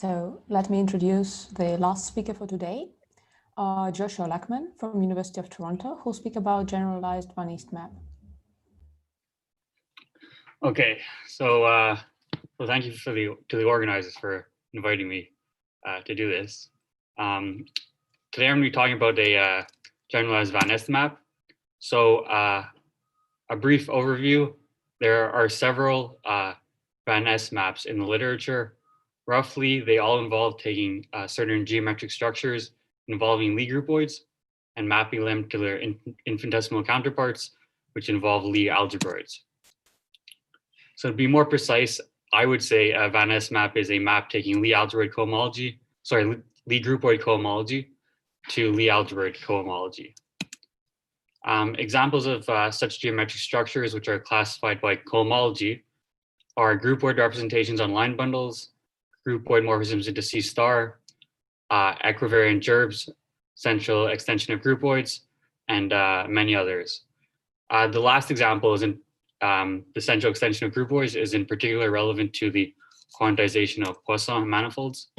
So let me introduce the last speaker for today, Joshua Lackman from University of Toronto, who'll speak about Generalized van Est map. Okay, so well, thank you to the organizers for inviting me to do this. Today I'm going to be talking about a Generalized van Est map. So a brief overview: there are several van Est maps in the literature. Roughly, they all involve taking certain geometric structures involving Lie groupoids and mapping them to their infinitesimal counterparts, which involve Lie algebroids. So to be more precise, I would say a van Est map is a map taking Lie algebroid cohomology, Lie groupoid cohomology to Lie algebroid cohomology. Examples of such geometric structures, which are classified by cohomology, are groupoid representations on line bundles, groupoid morphisms into C star, equivariant gerbs, central extension of groupoids, and many others. The last example is in the central extension of groupoids is in particular relevant to the quantization of Poisson manifolds.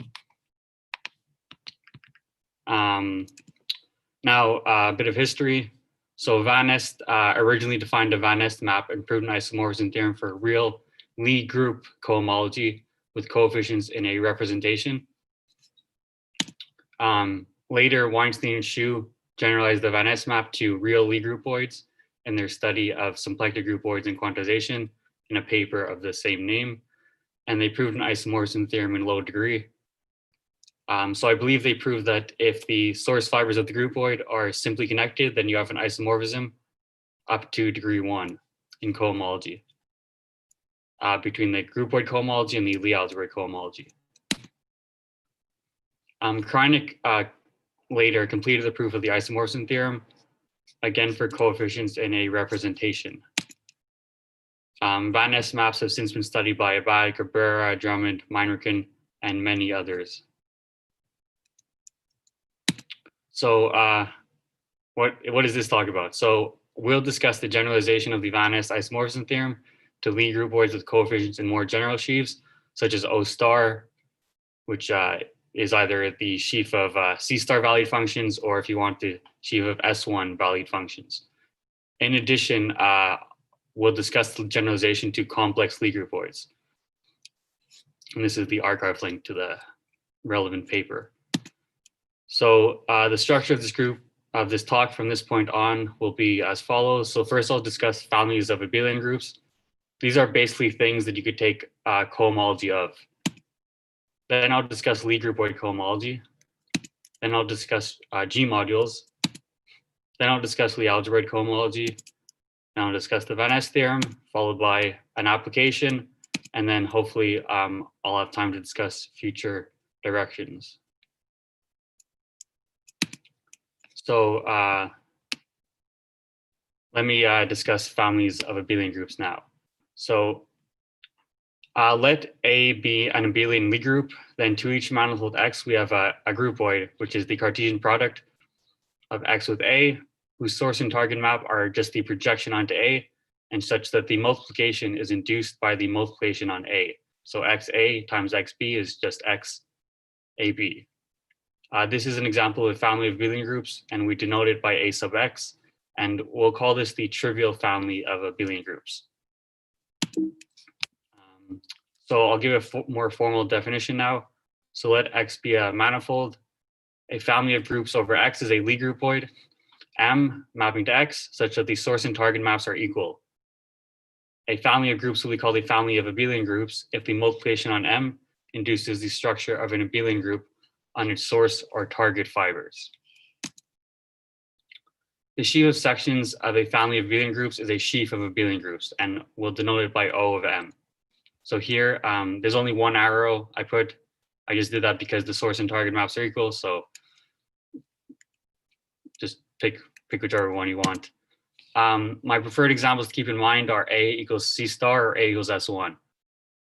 Now, a bit of history. So Van Est originally defined a Van Est map and proved an isomorphism theorem for real Lie group cohomology with coefficients in a representation. Later, Weinstein and Shu generalized the Van Est map to real Lie groupoids in their study of symplectic groupoids and quantization in a paper of the same name. And they proved an isomorphism theorem in low degree. So I believe they proved that if the source fibers of the groupoid are simply connected, then you have an isomorphism up to degree 1 in cohomology between the groupoid cohomology and the Lie algebroid cohomology. Kreinick later completed the proof of the isomorphism theorem, again for coefficients in a representation. Van Est maps have since been studied by Abad, Cabrera, Drummond, Meinrchen, and many others. So what does this talk about? So we'll discuss the generalization of the Van Est isomorphism theorem to Lie groupoids with coefficients in more general sheaves, such as O star, which is either the sheaf of C star valued functions, or if you want the sheaf of S1 valued functions. In addition, we'll discuss the generalization to complex Lie groupoids. And this is the archive link to the relevant paper. So the structure of this talk from this point on will be as follows. So first I'll discuss families of abelian groups. These are basically things that you could take cohomology of. Then I'll discuss Lie groupoid cohomology. Then I'll discuss G modules. Then I'll discuss Lie algebroid cohomology. Then I'll discuss the Van Est theorem, followed by an application. And then hopefully I'll have time to discuss future directions. So let me discuss families of abelian groups now. So let A be an abelian Lie group, then to each manifold X, we have a groupoid, which is the Cartesian product of X with A, whose source and target map are just the projection onto A, and such that the multiplication is induced by the multiplication on A. So XA times XB is just XAB. This is an example of a family of abelian groups, and we denote it by A sub X, and we'll call this the trivial family of abelian groups. So I'll give a more formal definition now. So let X be a manifold. A family of groups over X is a Lie groupoid, M mapping to X, such that the source and target maps are equal. A family of groups will be called a family of abelian groups if the multiplication on M induces the structure of an abelian group on its source or target fibers. The sheaf of sections of a family of abelian groups is a sheaf of abelian groups, and we'll denote it by O of M. So here, there's only one arrow I put. I just did that because the source and target maps are equal, so just pick whichever one you want. My preferred examples to keep in mind are A equals C star or A equals S1.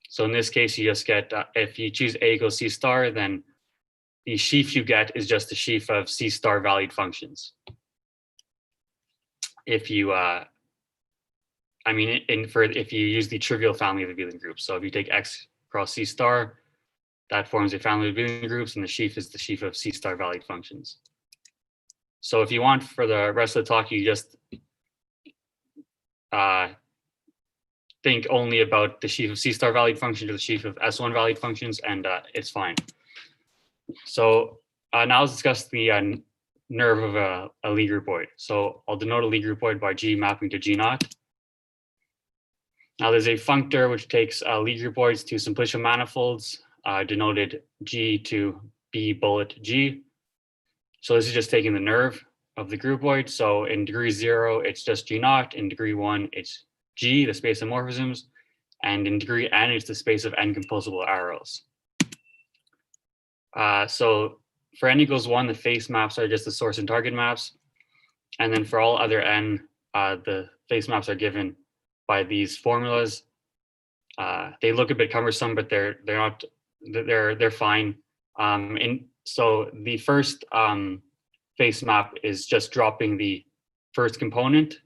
So in this case, you just get, if you choose A equals C star, then the sheaf you get is just a sheaf of C star valued functions. If you, if you use the trivial family of abelian groups. So if you take X cross C star, that forms a family of abelian groups, and the sheaf is the sheaf of C star valued functions. So if you want, for the rest of the talk, you just think only about the sheaf of C star valued functions or the sheaf of S1 valued functions, and it's fine. So now let's discuss the nerve of a Lie groupoid. So I'll denote a Lie groupoid by G mapping to G naught. Now there's a functor which takes Lie groupoids to simplicial manifolds, denoted G to B bullet G. So this is just taking the nerve of the groupoid. So in degree 0, it's just G naught. In degree 1, it's G, the space of morphisms. And in degree n, it's the space of n composable arrows. So for n equals 1, the face maps are just the source and target maps. And then for all other n, the face maps are given by these formulas. They look a bit cumbersome, but they're fine. So the first face map is just dropping the first component.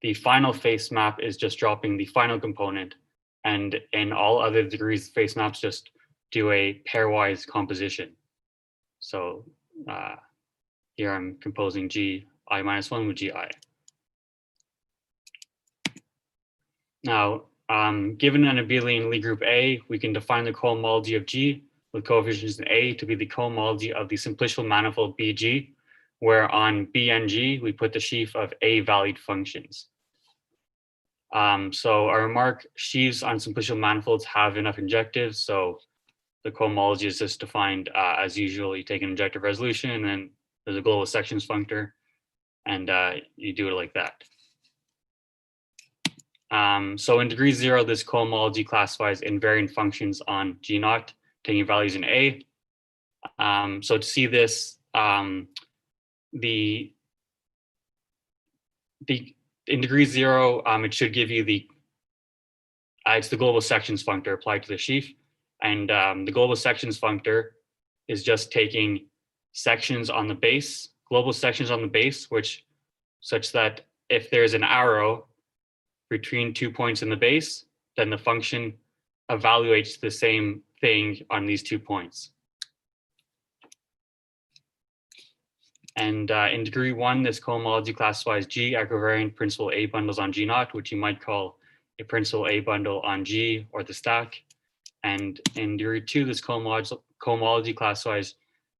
The final face map is just dropping the final component. And in all other degrees, face maps just do a pairwise composition. So here I'm composing Gi minus 1 with Gi. Now, given an abelian Lie group A, we can define the cohomology of G with coefficients in A to be the cohomology of the simplicial manifold BG, where on B and G, we put the sheaf of A-valued functions. So our remark, sheaves on simplicial manifolds have enough injectives. So the cohomology is just defined as usual. You take an injective resolution, and then there's a global sections functor, and you do it like that. So in degree 0, this cohomology classifies invariant functions on G naught, taking values in A. So to see this, in degree 0, it should give you it's the global sections functor applied to the sheaf. And the global sections functor is just taking sections on the base, global sections on the base, such that if there's an arrow between 2 points in the base, then the function evaluates the same thing on these 2 points. And in degree 1, this cohomology classifies G equivariant principal A bundles on G naught, which you might call a principal A bundle on G or the stack. And in degree 2, this cohomology classifies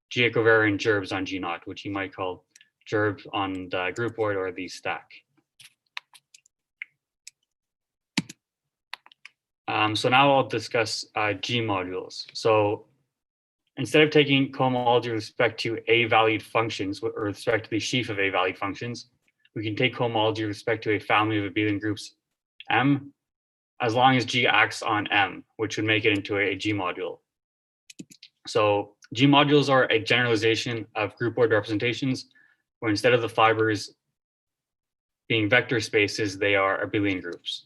G equivariant gerbs on G naught, which you might call gerbs on the groupoid or the stack. So now I'll discuss G modules. So instead of taking cohomology with respect to A-valued functions, or with respect to the sheaf of A-valued functions, we can take cohomology with respect to a family of abelian groups M, as long as G acts on M, which would make it into a G module. So G modules are a generalization of groupoid representations, where instead of the fibers being vector spaces, they are abelian groups.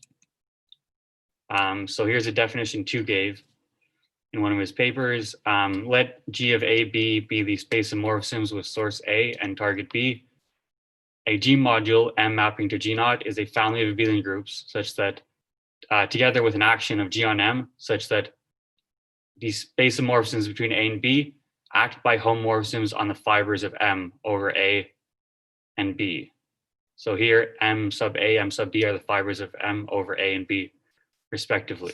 So here's a definition Tu gave in one of his papers. Let G of AB be the space of morphisms with source A and target B. A G module, M mapping to G naught, is a family of abelian groups such that, together with an action of G on M, such that the space of morphisms between A and B act by homomorphisms on the fibers of M over A and B. So here, M sub A, M sub B are the fibers of M over A and B, respectively.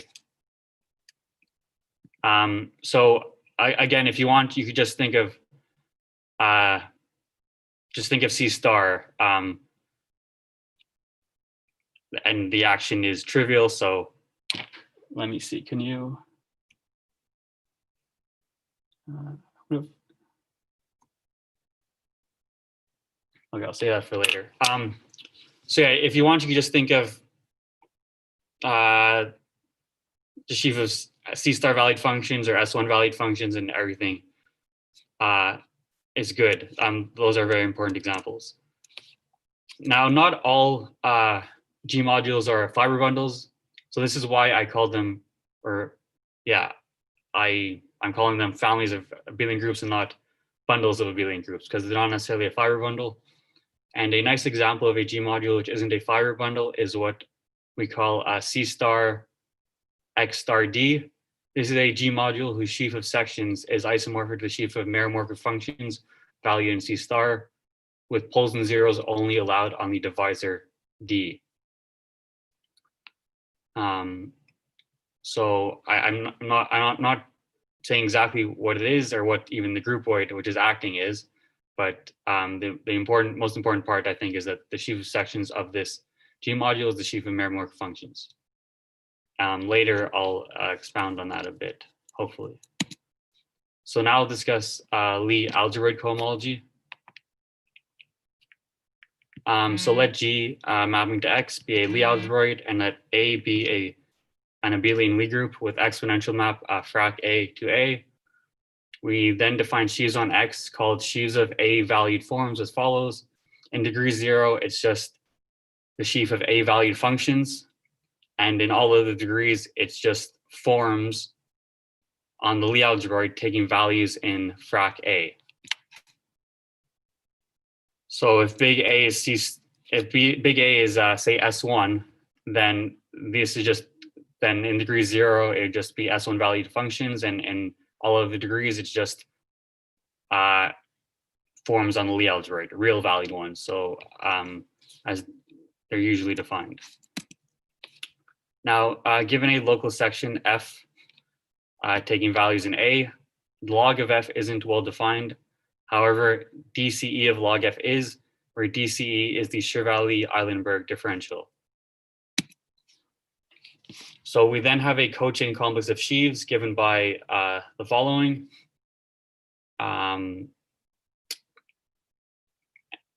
Again, if you want, you could just think of C star, and the action is trivial. So let me see. Can you? Okay, I'll say that for later. So yeah, if you want, you could just think of the sheaf of C star valued functions or S1 valued functions, and everything is good. Those are very important examples. Now, not all G modules are fiber bundles. So this is why I call them, I'm calling them families of abelian groups and not bundles of abelian groups, because they're not necessarily a fiber bundle. And a nice example of a G module which isn't a fiber bundle is what we call C star X star D. This is a G module whose sheaf of sections is isomorphic to the sheaf of meromorphic functions valued in C star, with poles and zeros only allowed on the divisor D. So I'm not saying exactly what it is or what even the groupoid, which is acting, is, but the most important part, I think, is that the sheaf of sections of this G module is the sheaf of meromorphic functions. Later, I'll expound on that a bit, hopefully. So now I'll discuss Lie algebroid cohomology. So let G mapping to X be a Lie algebroid, and let A be an abelian Lie group with exponential map frac A to A. We then define sheaves on X called sheaves of A valued forms as follows. In degree 0, it's just the sheaf of A valued functions. And in all other degrees, it's just forms on the Lie algebroid taking values in frac A. So if big A is big A is say S1, then this is just, then in degree 0, it would just be S1 valued functions, and in all of the degrees, it's just forms on the Lie algebroid, real valued ones. So as they're usually defined. Now, given a local section F taking values in A, log of F isn't well defined. However, DCE of log F is, where DCE is the Shirvali-Eilenberg differential. So we then have a cochain complex of sheaves given by the following.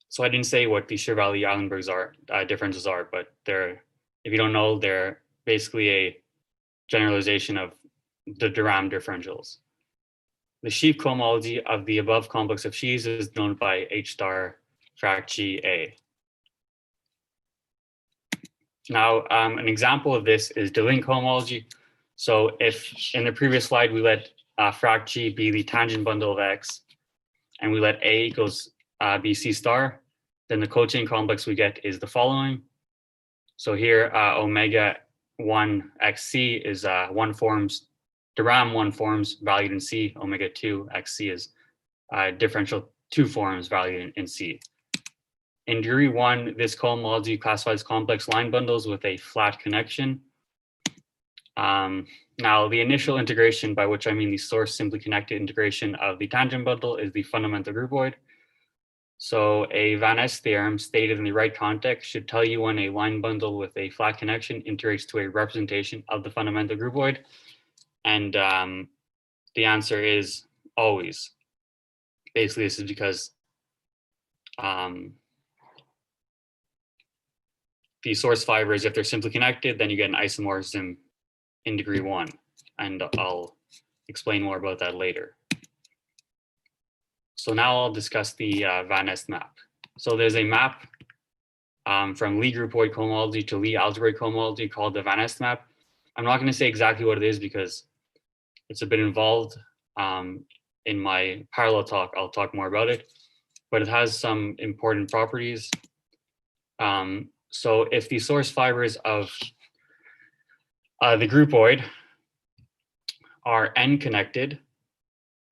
So I didn't say what the Shirvali-Eilenbergs differentials are, but they're, if you don't know, they're basically a generalization of the de Rham differentials. The sheaf cohomology of the above complex of sheaves is known by H star frac G A. Now, an example of this is de Link cohomology. So if in the previous slide we let frac G be the tangent bundle of X, and we let A equals be C star, then the cochain complex we get is the following. So here omega 1 XC is one forms, de Rham 1 forms valued in C, omega 2 XC is differential 2 forms valued in C. In degree 1, this cohomology classifies complex line bundles with a flat connection. Now, the initial integration, by which I mean the source simply connected integration of the tangent bundle, is the fundamental groupoid. So a Van Est theorem stated in the right context should tell you when a line bundle with a flat connection integrates to a representation of the fundamental groupoid. And the answer is always. Basically, this is because the source fibers, if they're simply connected, then you get an isomorphism in degree 1. And I'll explain more about that later. So now I'll discuss the Van Est map. So there's a map from Lie groupoid cohomology to Lie algebroid cohomology called the Van Est map. I'm not going to say exactly what it is because it's a bit involved. In my parallel talk, I'll talk more about it, but it has some important properties. So if the source fibers of the groupoid are n connected,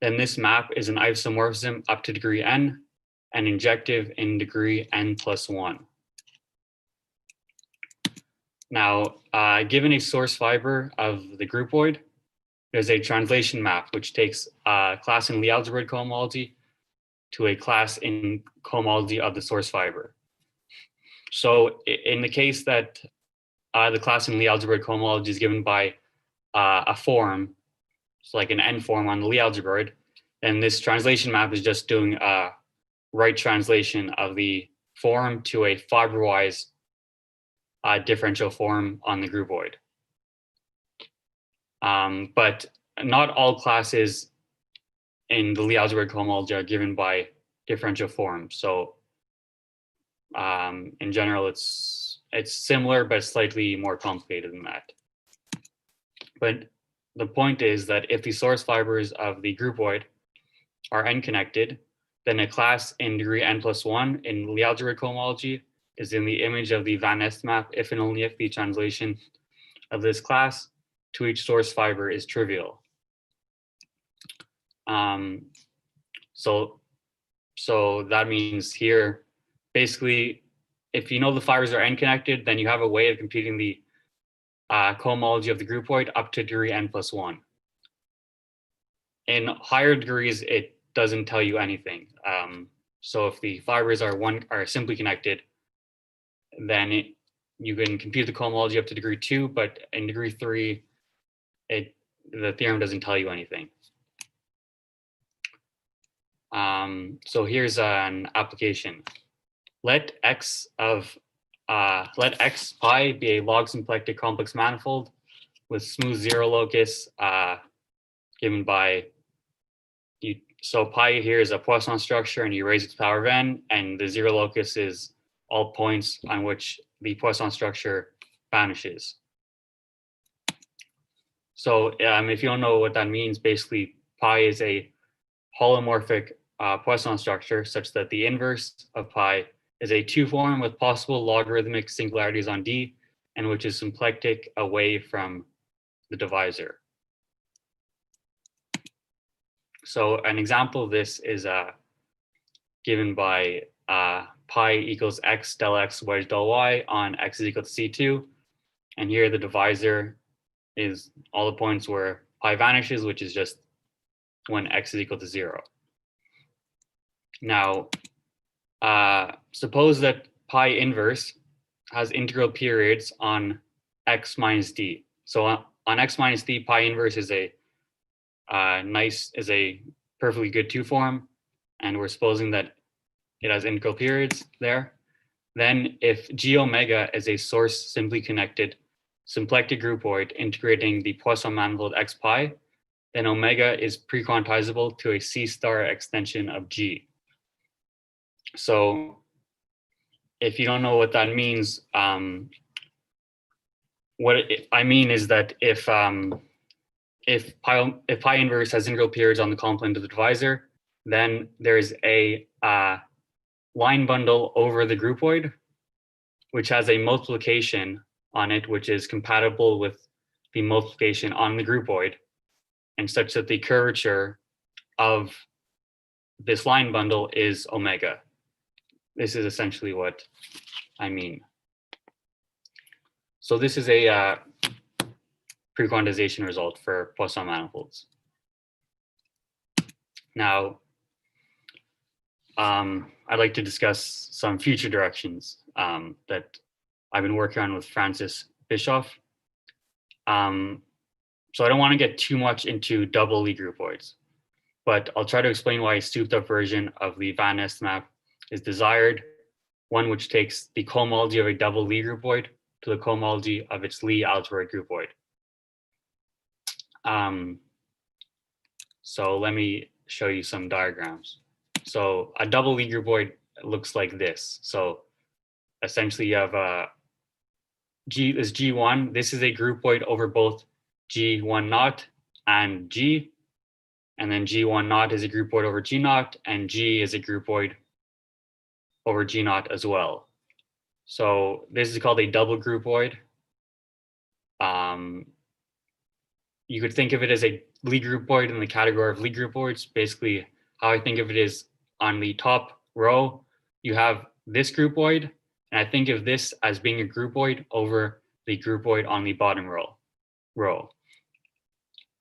then this map is an isomorphism up to degree n and injective in degree n plus 1. Now, given a source fiber of the groupoid, there's a translation map which takes a class in Lie algebroid cohomology to a class in cohomology of the source fiber. So in the case that the class in Lie algebroid cohomology is given by a form, so like an n form on the Lie algebroid, then this translation map is just doing a right translation of the form to a fiberwise differential form on the groupoid. But not all classes in the Lie algebroid cohomology are given by differential forms. So in general, it's similar, but slightly more complicated than that. But the point is that if the source fibers of the groupoid are n connected, then a class in degree n plus 1 in Lie algebroid cohomology is in the image of the Van Est map if and only if the translation of this class to each source fiber is trivial. So that means here, basically, if you know the fibers are n-connected, then you have a way of computing the cohomology of the groupoid up to degree n+1. In higher degrees, it doesn't tell you anything. So if the fibers are simply connected, then you can compute the cohomology up to degree 2, but in degree 3, the theorem doesn't tell you anything. So here's an application. Let x pi be a log symplectic complex manifold with smooth zero locus given by so pi here is a Poisson structure, and you raise it to the power of n, and the zero locus is all points on which the Poisson structure vanishes. So if you don't know what that means, basically pi is a holomorphic Poisson structure such that the inverse of pi is a 2 form with possible logarithmic singularities on D, and which is symplectic away from the divisor. So an example of this is given by pi equals x del x wedge del y on x is equal to C2. And here the divisor is all the points where pi vanishes, which is just when x is equal to 0. Now, suppose that pi inverse has integral periods on x minus d. So on x minus d, pi inverse is a perfectly good 2 form, and we're supposing that it has integral periods there. Then if g omega is a source simply connected symplectic groupoid integrating the Poisson manifold x pi, then omega is pre-quantizable to a C star extension of G. So if you don't know what that means, what I mean is that if pi inverse has integral periods on the complement of the divisor, then there's a line bundle over the groupoid, which has a multiplication on it, which is compatible with the multiplication on the groupoid, and such that the curvature of this line bundle is omega. This is essentially what I mean. So this is a pre-quantization result for Poisson manifolds. Now, I'd like to discuss some future directions that I've been working on with Francis Bischoff. So I don't want to get too much into double Lie groupoids, but I'll try to explain why a souped up version of the Van Est map is desired, one which takes the cohomology of a double Lie groupoid to the cohomology of its Lie algebraic groupoid. So let me show you some diagrams. So a double Lie groupoid looks like this. So essentially you have G is G1. This is a groupoid over both G1 naught and G. And then G1 naught is a groupoid over G naught, and G is a groupoid over G naught as well. So this is called a double groupoid. You could think of it as a Lie groupoid in the category of Lie groupoids. Basically, how I think of it is on the top row, you have this groupoid, and I think of this as being a groupoid over the groupoid on the bottom row.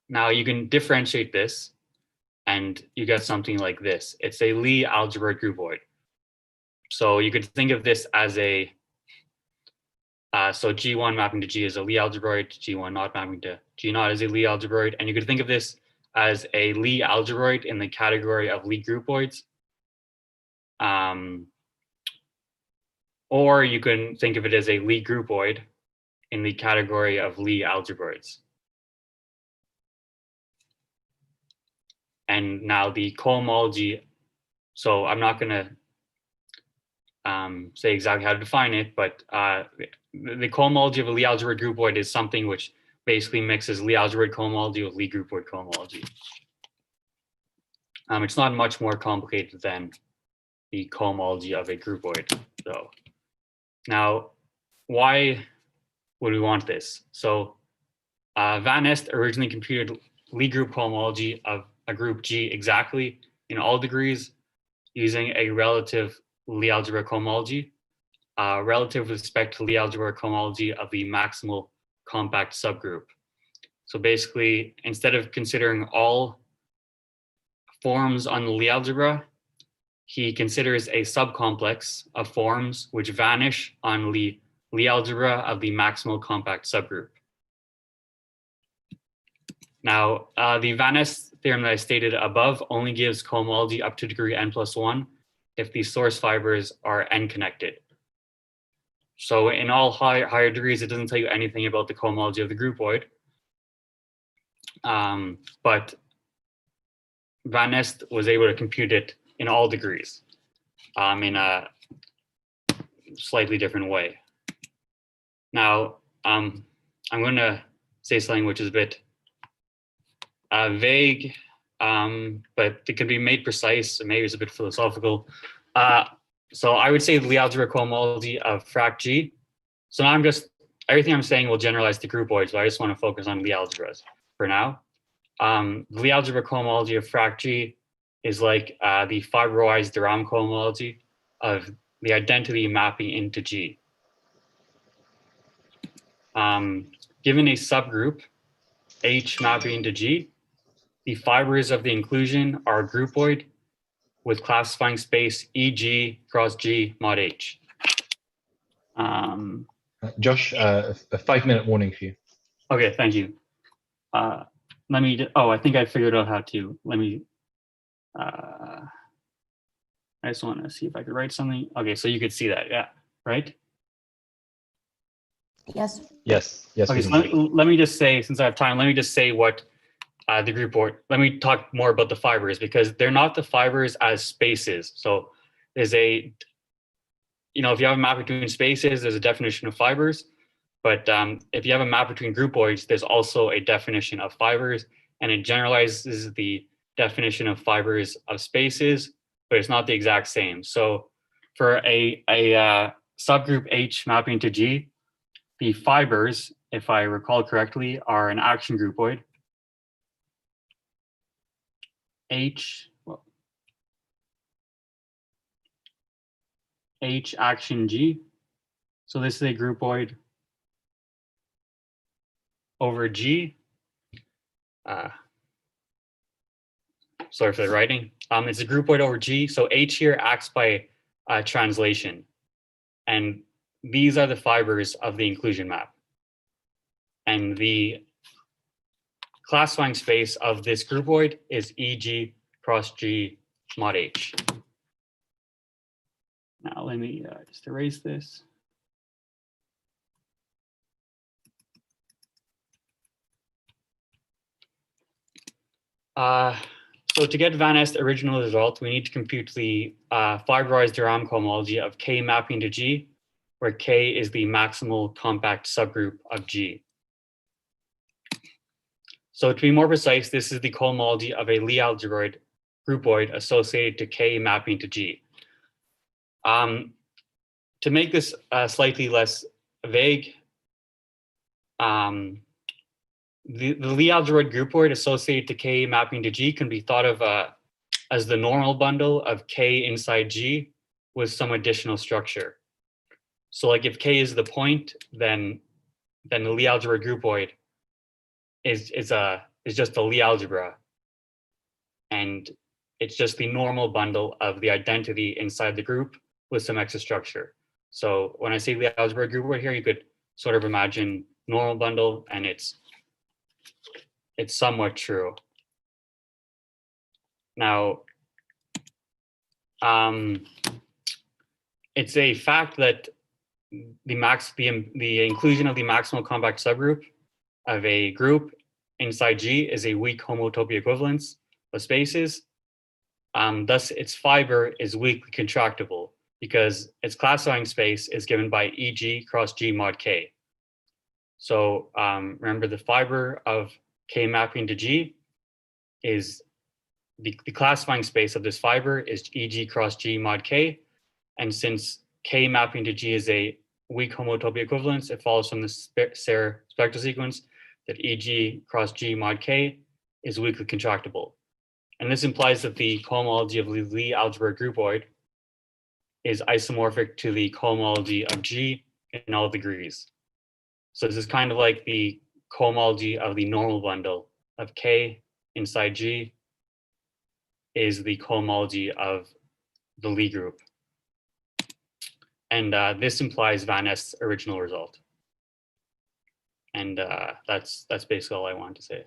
Now you can differentiate this, and you get something like this. It's a Lie algebraic groupoid. So you could think of this as a so G1 mapping to G is a Lie algebroid, G1 naught mapping to G naught is a Lie algebroid, and you could think of this as a Lie algebroid in the category of Lie groupoids. Or you can think of it as a Lie groupoid in the category of Lie algebroids. And now the cohomology, so I'm not going to say exactly how to define it, but the cohomology of a Lie algebroid groupoid is something which basically mixes Lie algebroid cohomology with Lie groupoid cohomology. It's not much more complicated than the cohomology of a groupoid, though. Now, why would we want this? So Van Est originally computed Lie group cohomology of a group G exactly in all degrees using a relative Lie algebra cohomology, relative with respect to Lie algebra cohomology of the maximal compact subgroup. So basically, instead of considering all forms on the Lie algebra, he considers a subcomplex of forms which vanish on Lie algebra of the maximal compact subgroup. Now, the Van Est theorem that I stated above only gives cohomology up to degree n+1 if the source fibers are n-connected. So in all higher degrees, it doesn't tell you anything about the cohomology of the groupoid. But Van Est was able to compute it in all degrees in a slightly different way. Now, I'm going to say something which is a bit vague, but it can be made precise, and maybe it's a bit philosophical. So I would say the Lie algebra cohomology of frac G. So now everything I'm saying will generalize to groupoids, but I just want to focus on Lie algebras for now. The Lie algebra cohomology of frac G is like the fiberoized de Rham cohomology of the identity mapping into G. Given a subgroup, H mapping into G, the fibers of the inclusion are groupoid with classifying space EG cross G mod H. Josh, a 5-minute warning for you. Okay, thank you. I think I figured out how to. I just want to see if I could write something. Okay, so you could see that, yeah, right? Yes. Yes. Okay, so let me just say, since I have time, let me just say what the groupoid, let me talk more about the fibers, because they're not the fibers as spaces. So there's if you have a map between spaces, there's a definition of fibers. But if you have a map between groupoids, there's also a definition of fibers, and it generalizes the definition of fibers of spaces, but it's not the exact same. So for a subgroup H mapping to G, the fibers, if I recall correctly, are an action groupoid. H action G. So this is a groupoid over G. Sorry for the writing. It's a groupoid over G. So H here acts by translation. And these are the fibers of the inclusion map. And the classifying space of this groupoid is EG cross G mod H. Now let me just erase this. So to get Van Est original result, we need to compute the fiberized de Rham cohomology of K mapping to G, where K is the maximal compact subgroup of G. So to be more precise, this is the cohomology of a Lie algebroid groupoid associated to K mapping to G. To make this slightly less vague, the Lie algebroid groupoid associated to K mapping to G can be thought of as the normal bundle of K inside G with some additional structure. So like if K is the point, then the Lie algebra groupoid is just a Lie algebra. And it's just the normal bundle of the identity inside the group with some extra structure. So when I say Lie algebra groupoid here, you could sort of imagine normal bundle, and it's somewhat true. Now, it's a fact that the inclusion of the maximal compact subgroup of a group inside G is a weak homotopy equivalence of spaces. Thus, its fiber is weakly contractible because its classifying space is given by EG cross G mod K. So remember, the fiber of K mapping to G is the classifying space of this fiber is EG cross G mod K. And since K mapping to G is a weak homotopy equivalence, it follows from the Serre spectral sequence that EG cross G mod K is weakly contractible. And this implies that the cohomology of the Lie algebra groupoid is isomorphic to the cohomology of G in all degrees. So this is kind of like the cohomology of the normal bundle of K inside G is the cohomology of the Lie group. And this implies Van Est's original result. And that's basically all I wanted to say.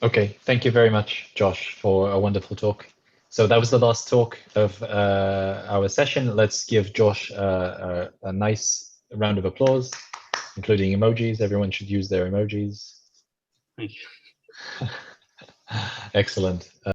Okay, thank you very much, Josh, for a wonderful talk. So that was the last talk of our session. Let's give Josh a nice round of applause, including emojis. Everyone should use their emojis. Thank you. Excellent.